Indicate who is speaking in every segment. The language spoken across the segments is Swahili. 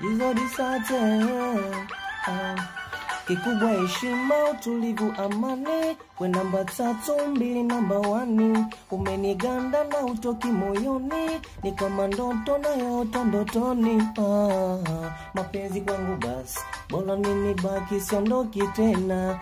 Speaker 1: Jizo disate. Kikubwa heshima, utulivu, amani. We namba 3, 2 namba 1. Umeniganda na utoki moyoni, ni kama ndoto na yota ndotoni. Mapenzi kwangu basi, bora nini baki siondoki tena.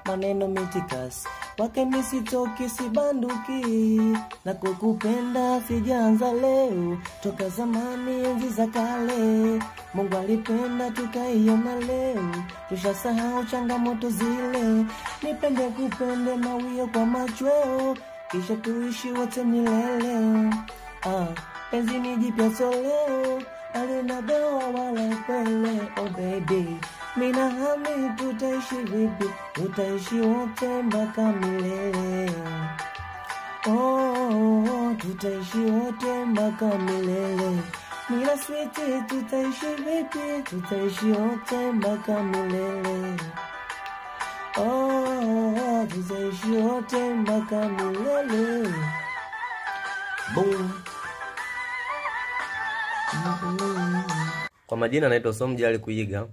Speaker 1: Maneno mitikasi, wake misitoki sibanduki. Na kukupenda sijaanza leo, toka zamani enzi za kale. Mungu alipenda tukaiona leo, tushasahau changamoto zile. Nipende kupende mawio kwa machweo, kisha tuishi wote milele. Penzi ni jipya soleo, halina doa wala pele. Oh baby, mina hami tutaishi vipi, tutaishi wote mpaka milele. Tutaishi wote mpaka milele. Mina sweetie, tutaishi vipi, tutaishi wote mpaka milele. Tutaishi wote mpaka milele. Boom.
Speaker 2: Kwa majina naitwa Somjali Kuiga.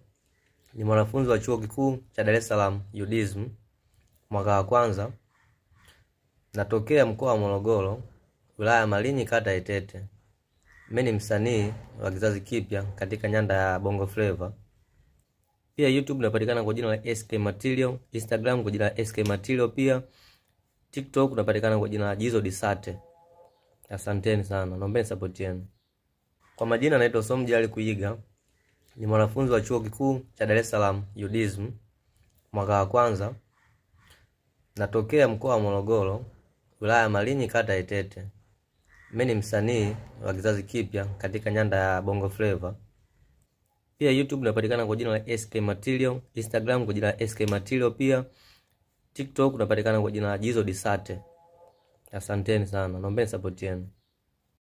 Speaker 2: Ni mwanafunzi wa chuo kikuu cha Dar es Salaam UDSM mwaka wa kwanza. Natokea mkoa wa Morogoro, wilaya ya Malinyi, kata ya Itete. Mimi ni msanii wa kizazi kipya katika nyanda ya Bongo Flava. Pia YouTube napatikana kwa jina la SK Material, Instagram kwa jina la SK Material, pia TikTok napatikana kwa jina la Jizo Disate. Asanteni sana, naomba support yenu. Kwa majina naitwa Somjali Kuiga. Ni mwanafunzi wa chuo kikuu cha Dar es Salaam UDSM mwaka wa kwanza. Natokea mkoa wa Morogoro, wilaya ya Malinyi, kata ya Itete. Mimi ni msanii wa kizazi kipya katika nyanda ya Bongo Flava. Pia YouTube napatikana kwa jina la SK Material, Instagram kwa jina la SK Material, pia TikTok napatikana kwa jina la Jizo Disate. Asanteni sana, naomba support yenu.